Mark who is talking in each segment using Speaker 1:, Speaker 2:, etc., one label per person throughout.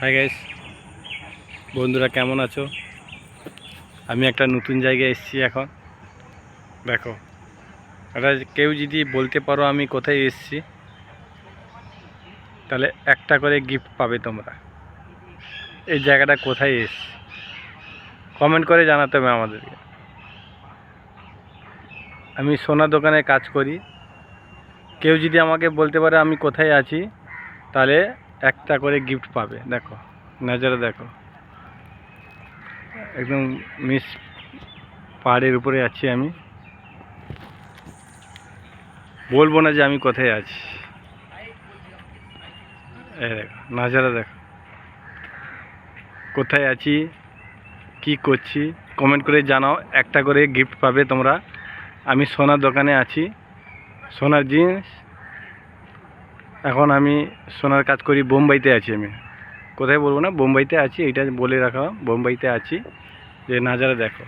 Speaker 1: Hi guys, বন্ধুরা কেমন আছো? আমি একটা নতুন জায়গায় এসেছি এখন। দেখো, এটা কেউ যদি বলতে পারো আমি কোথায় এসেছি, তাহলে একটা করে গিফট পাবে তোমরা। এই জায়গাটা কোথায় এসেছি কমেন্ট করে জানাতে হবে আমাদেরকে। আমি সোনা দোকানে কাজ করি। কেউ যদি আমাকে বলতে পারে আমি কোথায় আছি, তাহলে একটা করে গিফট পাবে। দেখো, নজরে দেখো, একদম মিস পাহাড়ের উপরে আছি আমি। বলবো না যে আমি কোথায় আছি। এই দেখো, নজারা দেখো, কোথায় আছি, কি করছি, কমেন্ট করে জানাও। একটা করে গিফট পাবে তোমরা। আমি সোনার দোকানে আছি, সোনার জিনিস। এখন আমি সোনার কাজ করি, বোম্বাইতে আছি আমি। কোথায় বলবো না, বোম্বাইতে আছি, এইটা বলে রাখা। বোম্বাইতে আছি, যে নাজারা দেখো।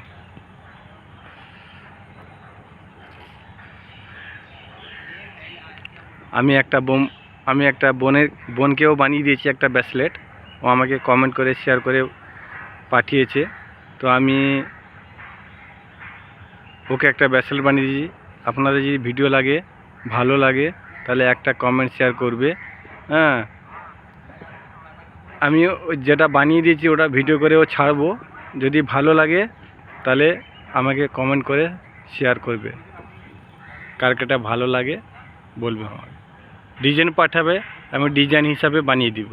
Speaker 1: আমি একটা বোনকেও বানিয়ে দিয়েছি একটা ব্রেসলেট। ও আমাকে কমেন্ট করে শেয়ার করে পাঠিয়েছে। তো আমি ওকে একটা ব্রেসলেট বানিয়ে দিয়েছি। আপনাদের যদি ভিডিও লাগে, ভালো লাগে, তাহলে একটা কমেন্ট শেয়ার করবে। হ্যাঁ, আমি যেটা বানিয়ে দিয়েছি ওটা ভিডিও করেও ছাড়বো। যদি ভালো লাগে তাহলে আমাকে কমেন্ট করে শেয়ার করবে। কার কাটা ভালো লাগে বলবে, আমাকে ডিজাইন পাঠাবে, আমি ডিজাইন হিসাবে বানিয়ে দিব।